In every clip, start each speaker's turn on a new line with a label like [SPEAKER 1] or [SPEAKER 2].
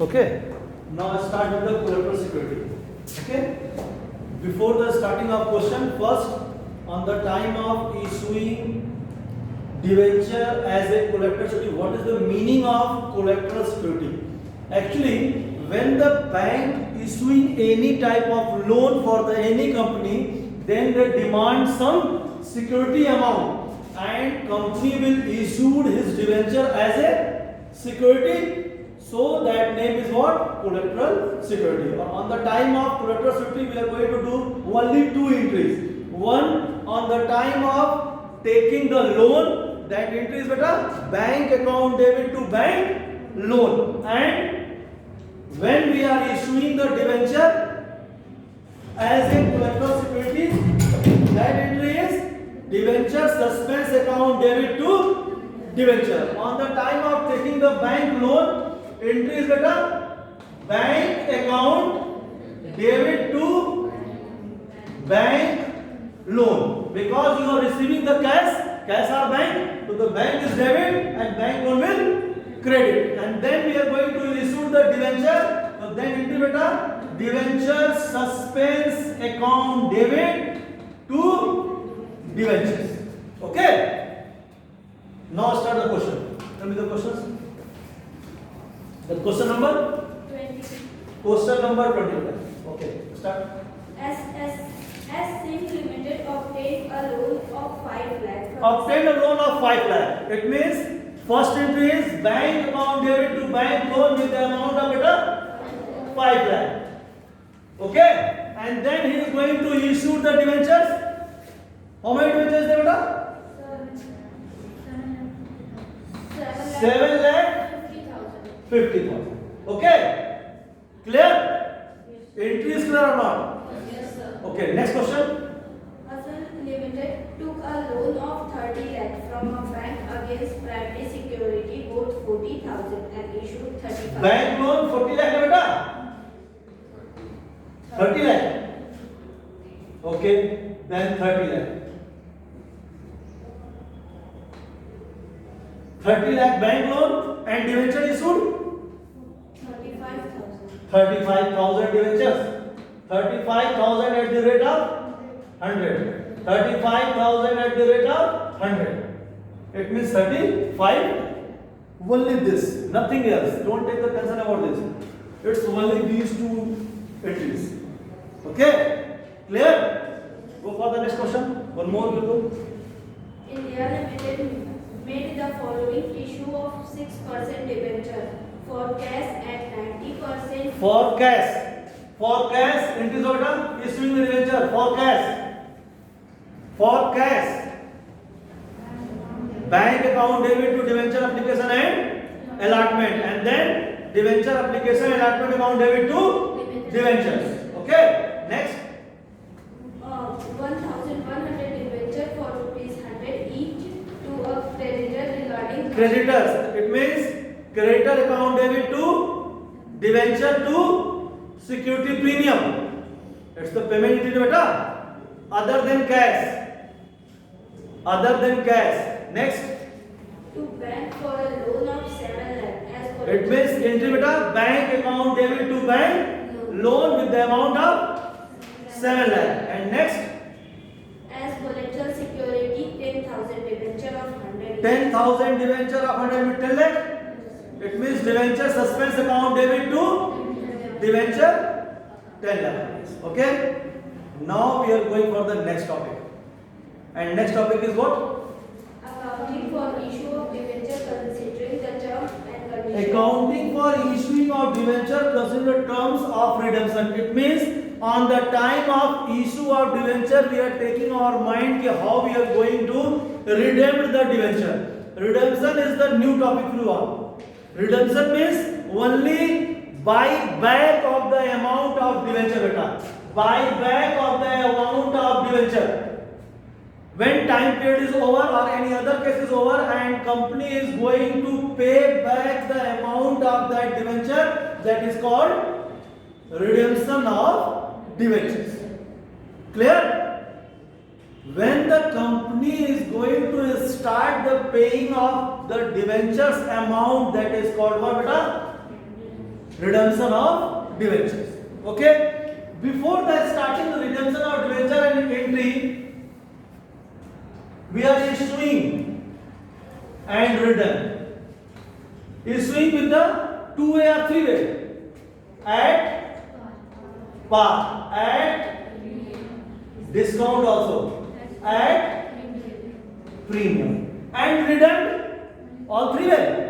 [SPEAKER 1] Okay. Now I start with the collateral security. Okay. Before the starting of question, first on the time of issuing debenture as a collateral security, what is the meaning of collateral security? Actually, when the bank issuing any type of loan for the any company, then they demand some security amount, and company will issue his debenture as a security. So that name is what? Collateral security. On the time of collateral security, we are going to do only two entries. One on the time of taking the loan, that entry is better bank account debit to bank loan, and when we are issuing the debenture as a collateral security, that entry is debenture suspense account debit to debenture. On the time of taking the bank loan, entry is better bank account debit to bank loan, because you are receiving the cash or bank, so the bank is debit and bank loan will credit, and then we are going to issue the debenture. So then entry better debenture suspense account debit to debentures. Okay. Now start the question. Tell me the questions. The question number
[SPEAKER 2] 20.
[SPEAKER 1] Question number 20. Okay. Start.
[SPEAKER 2] As Sim Limited obtained a loan of 5 lakh.
[SPEAKER 1] Obtain a loan of 5 lakh. It means first entry is bank account debit to bank loan with the amount of it 5 lakh. Okay. And then he is going to issue the debentures. How many debentures there beta? 7 lakh 50,000. Okay. Clear? Entry is clear or not?
[SPEAKER 2] Yes, sir.
[SPEAKER 1] Okay. Next question.
[SPEAKER 2] Hasan Limited took a loan of 30 lakh from a bank against primary security worth 40,000 and issued 35.
[SPEAKER 1] Bank loan 40 lakh beta. 30 lakh. Okay. Then 30 lakh. 30 lakh bank loan and debenture issued
[SPEAKER 2] 35,000.
[SPEAKER 1] 35,000 debentures. 35,000 at the rate of 100. 35,000 at the rate of 100. It means 35. Only this, nothing else. Don't take the tension about this. It's only these two entries. Okay? Clear? Go for the next question. One more will go.
[SPEAKER 2] India Limited made the following issue of 6% debenture for cash and 90%
[SPEAKER 1] For cash. For cash, entries order, issuing the debenture. For cash. For cash. Bank account debit to debenture application and allotment. And then debenture application allotment account debit to debentures. Okay. Next.
[SPEAKER 2] 1,100 debenture for ₹100 each to a creditor regarding
[SPEAKER 1] Creditors. It means creditor account debit to debenture to security premium. It's the payment entity beta. Other than cash. Other than cash. Next.
[SPEAKER 2] to bank for a loan of 7 lakh as per
[SPEAKER 1] It means entry beta bank account debit to bank loan with the amount of 7 lakh. And next.
[SPEAKER 2] as collateral security 10,000 debenture of 100
[SPEAKER 1] 10,000 debenture of 100 with 10 lakh. It means debenture suspense account debit to debenture 10 lakh. Okay. Now we are going for the next topic. And next topic is what?
[SPEAKER 2] accounting for issue of debenture considering the terms and conditions.
[SPEAKER 1] Accounting for issuing of debenture consider terms of redemption. It means on the time of issue of debenture, we are taking our mind how we are going to redeem the debenture. Redemption is the new topic for you all. Redemption means only buy back of the amount of debenture beta. Buy back of the amount of debenture. When time period is over or any other case is over and company is going to pay back the amount of that debenture, that is called redemption of debentures. Clear? When the company is going to start the paying of the debentures amount, that is called what beta? redemption of debentures. Okay, before the starting the redemption of debenture and entry, we are issuing and redeem. Issuing with the two-way or three-way at par, at discount also, at premium, and redeemed all three-way.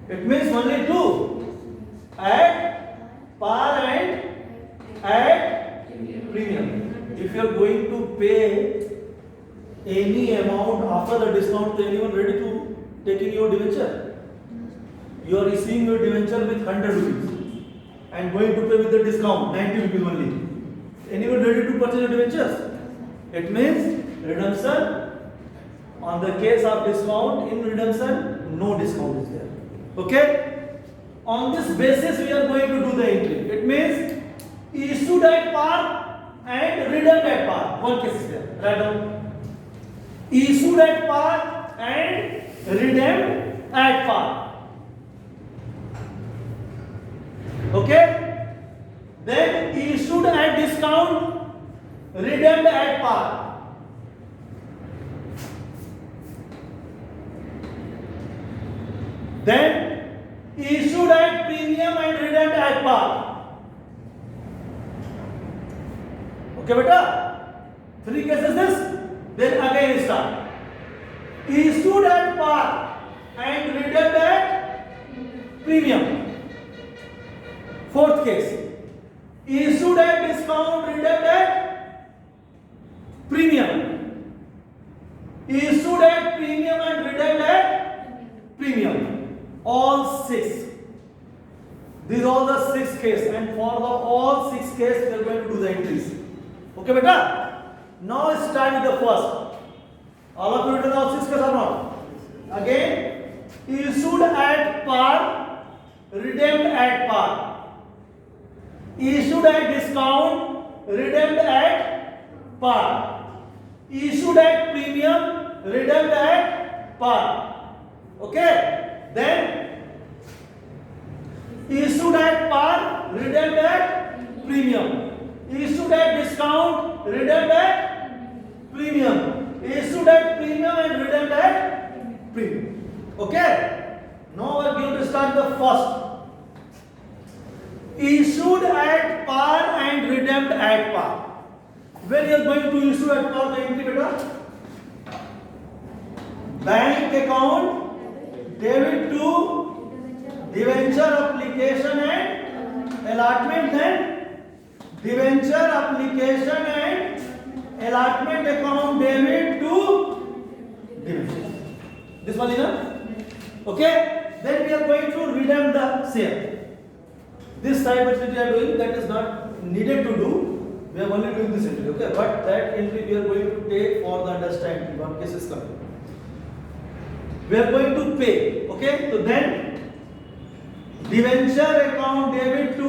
[SPEAKER 1] It means only two, at par and at premium. If you are going to pay any amount after the discount to anyone ready to take in your debenture, you are issuing your debenture with 100 rupees and going to pay with the discount 90 rupees only. Anyone ready to purchase your debentures? It means redemption. On the case of discount, in redemption, no discount is there. Okay? On this basis, we are going to do the entry. It means issued at par and redeemed at par. One case is there. Write down. Issued at par and redeemed at par. Okay? Then issued at discount, redeemed at par. Then issued at premium and redeemed at par. Okay, beta? Three cases this. Then again start. Issued at par and redeemed at premium. Fourth case. Issued at discount, redeemed at premium. Issued at premium and redeemed at premium. All six. These are all the six cases, and for the all six cases we are going to do the entries. Okay, beta? Now start with the first. All of you written all six cases or not? Again, issued at par, redeemed at par. Issued at discount, redeemed at par. Issued at premium, redeemed at par. Okay? Then issued at par, redeemed at premium. Issued at discount, redeemed at premium. Issued at premium and redeemed at premium. Okay? Now we are going to start the first. Issued at par and redeemed at par. Where you are going to issue at par the entry, beta? Bank account, debit to debenture application and allotment, then debenture application and allotment account debit to debenture. This one is enough? Okay? Then we are going to redeem the same. This type which we are doing, that is not needed to do. We are only doing this entry. Okay? But that entry we are going to take for the understanding what case is coming. We are going to pay. Okay? So then debenture account debit to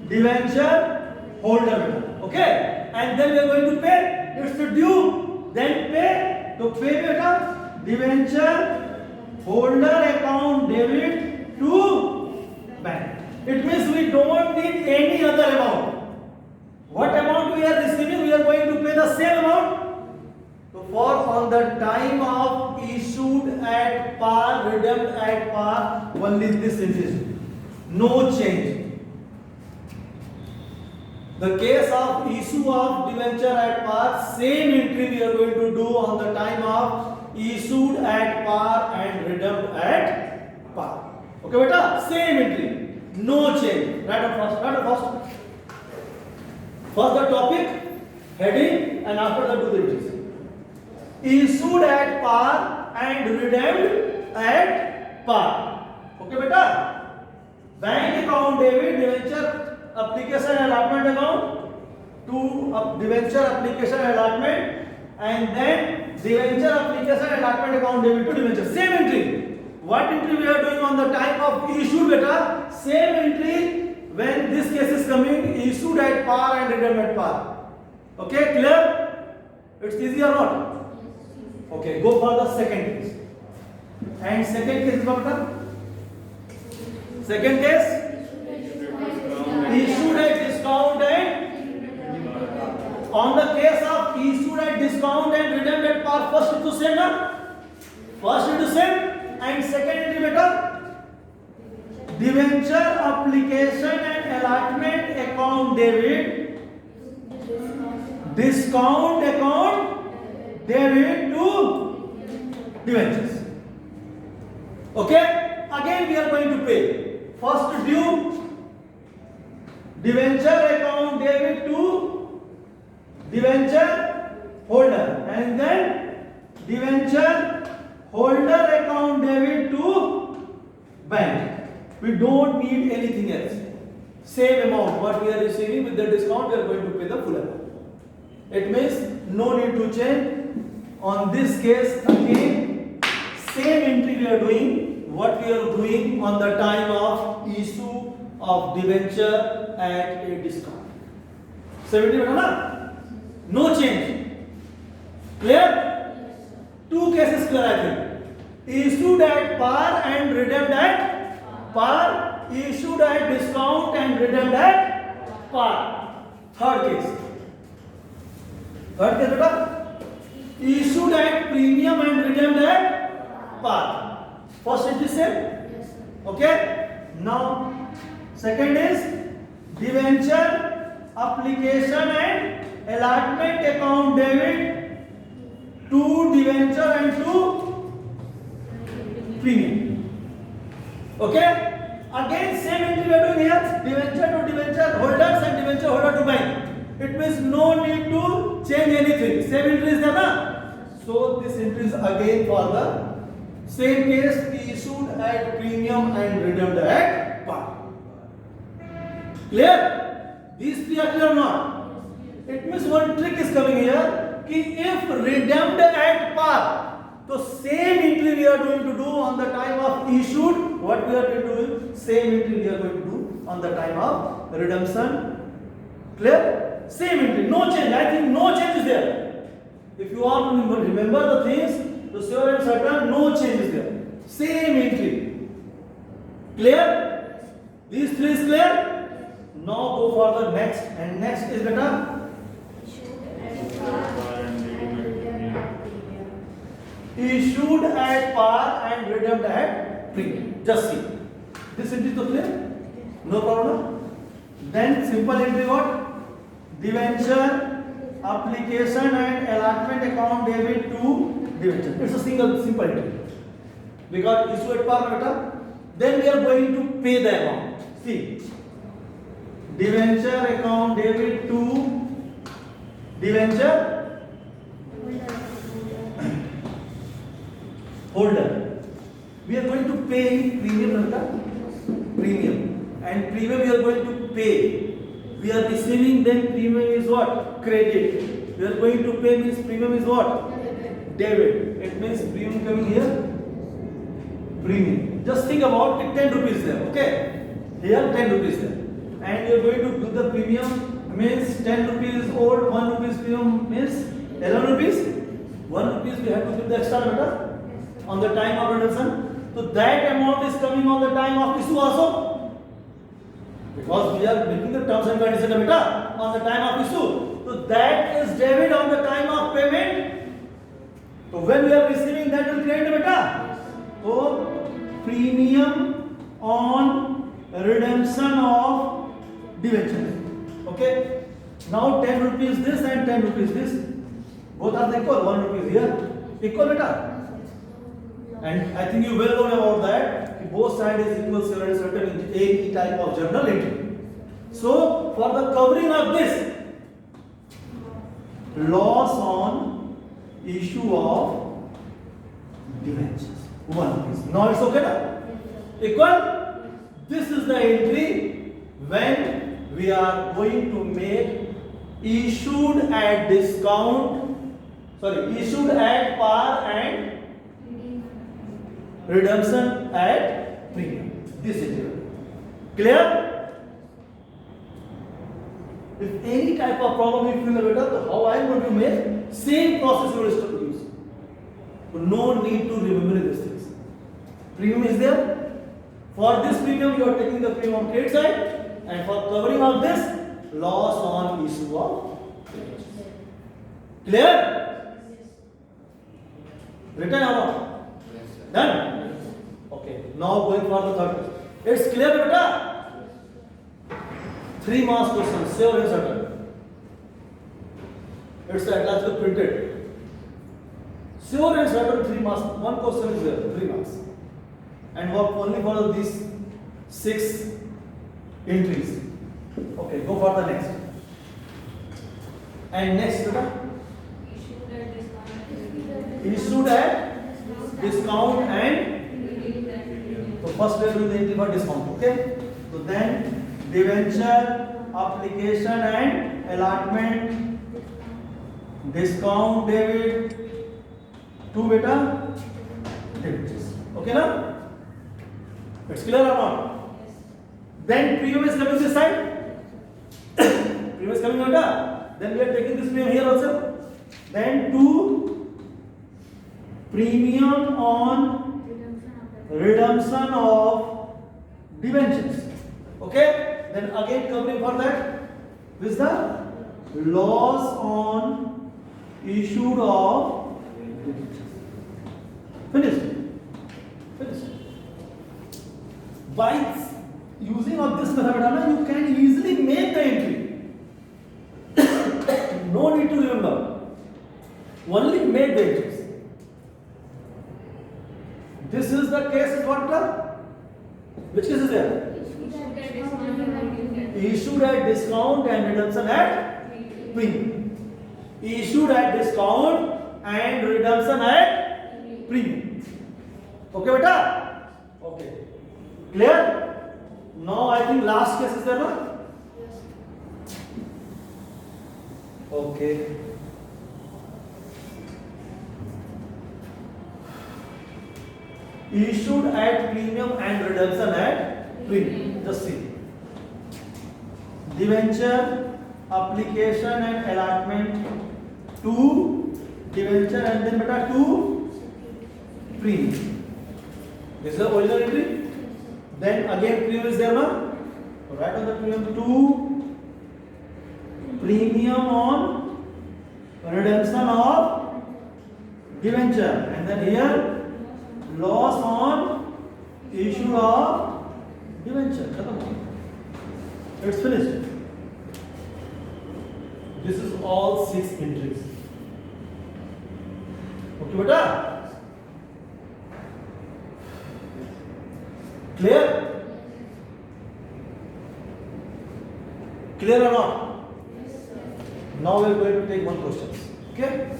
[SPEAKER 1] debenture holder. Okay? And then we are going to pay. It's due. Then pay. So pay beta. Debenture holder account debit to bank. It means we don't need any other amount. What amount we are receiving, we are going to pay the same amount. So for on the time of issued at par, redeemed at par, only this interest. No change. The case of issue of debenture at par, same entry we are going to do on the time of issued at par and redeemed at par. Okay, beta? Same entry. No change. Write down first. Write down first. First the topic, heading, and after that do the entries. Issued at par and redeemed at par. Okay, beta? Bank account debit, debenture application and allotment account to debenture application and allotment, and then debenture application and allotment account debit to debenture. Same entry. What entry we are doing on the time of issued, beta? Same entry when this case is coming, issued at par and redeemed at par. Okay, clear? It's easy or not? Okay, go for the second case. And second case is what? Second case, issued at discount and on the case of issued at discount and redeemed at par, first it is same, na? First it is same, and second it is better. Debenture application and allotment account debit, discount account debit to debentures. Okay, again we are going to pay. First due debenture account debit to debenture holder, and then debenture holder account debit to bank. We don't need anything else. Same amount what we are receiving with the discount, we are going to pay the full amount. It means no need to change. On this case again same entry we are doing what we are doing on the time of issue of debenture at a discount. 70 na? No change. Clear? Two cases clear I think. Issued at par and redeemed at par. Issued at discount and redeemed at par. Third case. Third case beta. Issued at premium and redeemed at par. First it is same. Okay. Now second is debenture application and allotment account debit to debenture and to premium. Okay. Again same entry we are doing here. Debenture to debenture holders and debenture holder to bank. It means no need to change anything. Same entry is there, na? So this entry is again for the same case, issued at premium and redeemed at par. Clear? These three are clear or not? It means one trick is coming here. Ki if redeemed at par, so same entry we are going to do on the time of issued. What we are going to do? Same entry we are going to do on the time of redemption. Clear? Same entry, no change. I think no change is there. If you all remember the things, so sure and certain, no change is there. Same entry. Clear? These three is clear? Now go for the next, and next is better. Issued at par and redeemed at premium. Just see. This entry is clear? No problem. Then simple entry what? Debenture application and allotment account debit to debenture. It's a simple entry. Because issued at par beta. Then we are going to pay the amount. See. Debenture account debit to debenture holder. We are going to pay premium, premium, and premium we are going to pay. We are receiving, then premium is what? Credit. We are going to pay means premium is what? Debit. It means premium coming here. Premium. Just think about it. 10 rupees there. Okay. Here 10 rupees there. And you are going to do the premium means 10 rupees old, 1 rupees premium means 11 rupees. 1 rupees we have to give the extra matter on the time of redemption. So that amount is coming on the time of issue also. Because we are making the terms and conditions beta on the time of issue. So that is debit on the time of payment. So when we are receiving that will create beta. So premium on redemption of debenture. Okay. Now 10 rupees this and 10 rupees this. Both are equal. 1 rupees here. Equal beta. And I think you well know about that. Both sides is equal certain in any type of journal entry. So for the covering of this, loss on issue of debentures. 1 rupees. Now it's okay na? Equal. This is the entry when we are going to make issued at discount. Issued at par and redemption at premium. This is clear. Clear? If any type of problem you feel better, so how I am going to make same process you will use. So no need to remember these things. Premium is there. For this premium, you are taking the premium on credit side, and for covering of this, loss on issue of credit. Clear? Written or done? Okay. Now going for the third question. It's clear, beta? 3 marks question. Sure and certain. It's at last printed. Sure and certain 3 marks. One question is there. 3 marks. And work only for these 6 entries. Okay, go for the next. And next, beta? Issued at discount and so first we are doing the entry for discount. Okay. So then debenture application and allotment discount debit to beta debitors. Okay now? It's clear or not? Then premium is coming this side. Premium is coming beta. Then we are taking this premium here also. Then to premium on redemption of debentures. Okay? Then again covering for that is the loss on issued of debentures. Finished? Finished. By using of this method, you can easily make the entry. No need to remember. Only make the entries. This is the case is what? Which case is there? Issued at discount and redemption at premium. Issued at discount and redemption at premium. Okay, beta? Okay. Clear? Now I think last case is there, no? Okay. Issued at premium and redemption at premium. Just see. Debenture application and allotment to debenture and then beta to premium. This is the original entry. Then again premium is there now. Write on the premium to premium on redemption of debenture and then here loss on issue of debenture. It's finished. This is all 6 entries. Okay, beta? Clear? Clear or not? Now we are going to take one question. Okay?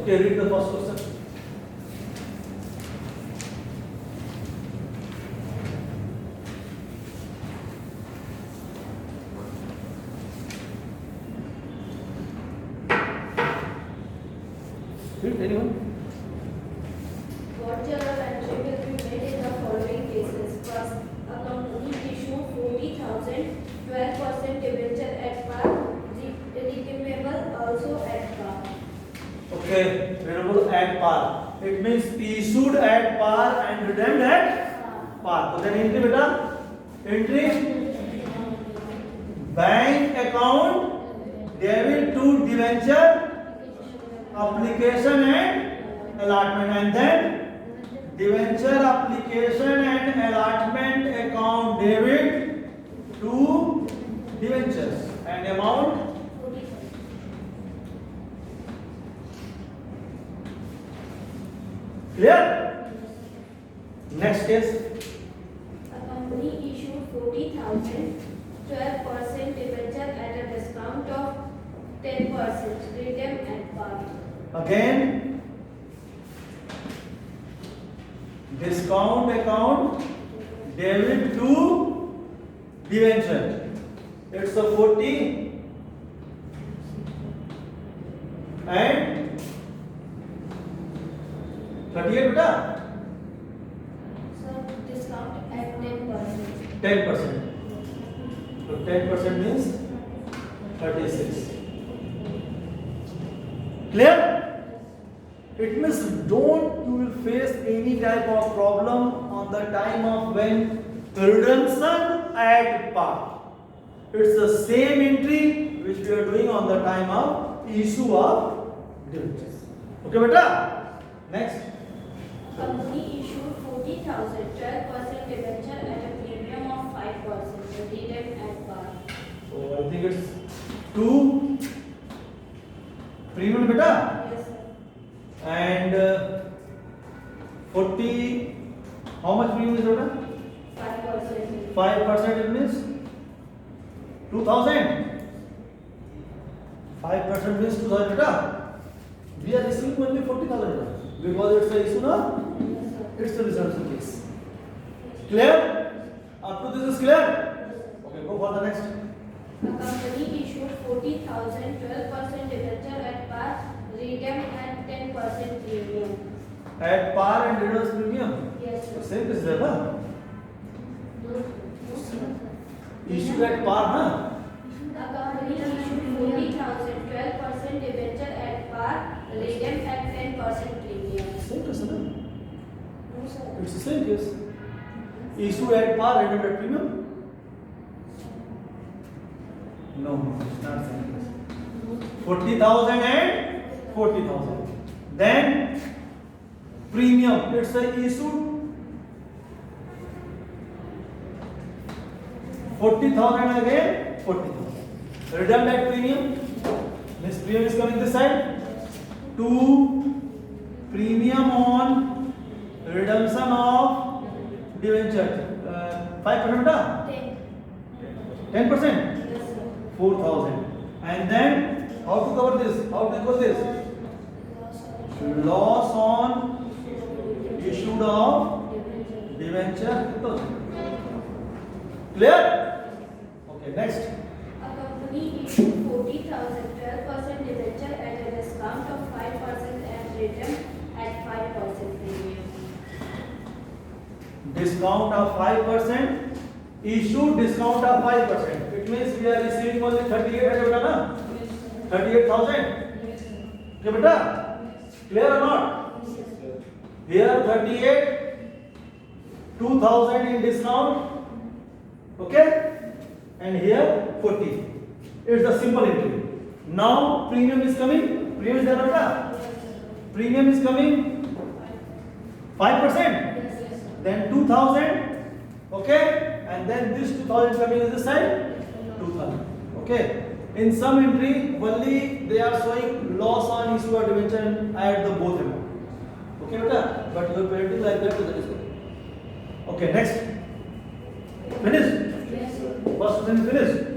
[SPEAKER 1] Okay, read the first question. Read anyone?
[SPEAKER 2] What journal entry will be made in the following cases? First, a company issue 40,000, 12% debenture at par, redeemable also at par.
[SPEAKER 1] Okay, redeemable at par. It means issued at par and redeemed at par. So then entry beta? Entry bank account debit to debenture application and allotment and then debenture application and allotment account debit to debentures and amount clear? Next case.
[SPEAKER 2] A company issued 40,000, 12% debenture at a discount of 10%, redeemed at par.
[SPEAKER 1] Again discount account debit to debenture. It's a 40 and 38 beta.
[SPEAKER 2] So discount at 10%.
[SPEAKER 1] 10%. So 10% means 36. Clear? It means don't you will face any type of problem on the time of when redemption at par. It's the same entry which we are doing on the time of issue of debentures. Okay, beta? Next.
[SPEAKER 2] Company issued 40,000 12% debenture at a premium of 5%, redeemed at par.
[SPEAKER 1] So I think it's 2 premium beta.
[SPEAKER 2] Yes, sir.
[SPEAKER 1] And 40, how much premium is that?
[SPEAKER 2] 5%.
[SPEAKER 1] 5% it means 2000. 5% means 2000 beta. We are receiving only 40,000 beta because it's a issue, no?
[SPEAKER 2] Yes, sir.
[SPEAKER 1] It's the resolution case. Clear? Up to this is clear? Okay, go for the next.
[SPEAKER 2] A company issued 40,000 12% debenture at par, redeemed at 10% premium.
[SPEAKER 1] At par and reduced premium.
[SPEAKER 2] Yes,
[SPEAKER 1] So
[SPEAKER 2] sir.
[SPEAKER 1] same is there, na?
[SPEAKER 2] No, sir.
[SPEAKER 1] Issue at par, na?
[SPEAKER 2] A company issued 40,000 12% debenture at par, redeemed at 10% premium.
[SPEAKER 1] Same case, na?
[SPEAKER 2] No, sir.
[SPEAKER 1] It's the same case. Issue at par, redeemed at premium. No, it's not same case. 40,000 and 40,000. Then premium, it's a issued 40,000 again 40,000. Redeemed at premium. This premium is coming this side. 2 premium on redemption of debenture. 5% beta?
[SPEAKER 2] 10.
[SPEAKER 1] 10%?
[SPEAKER 2] Yes, sir.
[SPEAKER 1] 4,000. And then how to cover this? How to equal this? Loss on issued of debenture 2,000. Clear? Okay, next.
[SPEAKER 2] A company issued 40,000 12% debenture at a discount of 5% and redeemed at 5% premium.
[SPEAKER 1] Discount of 5%. Issued discount of 5%. It means we are receiving only 38,000 beta, na? 38,000. Okay, beta? Clear or not? Here 38, 2,000 in discount. Okay? And here 40. It's the simple entry. Now premium is coming. Premium is there, beta? Premium is coming 5%. Then 2,000. Okay? And then this 2,000 coming on this side, 2,000. Okay. In some entry, only they are showing loss on issue of debenture at the both amount. Okay, beta? But you are parenting like that, so that is good. Okay, next. Finish.
[SPEAKER 2] Yes, sir.
[SPEAKER 1] First one is finished.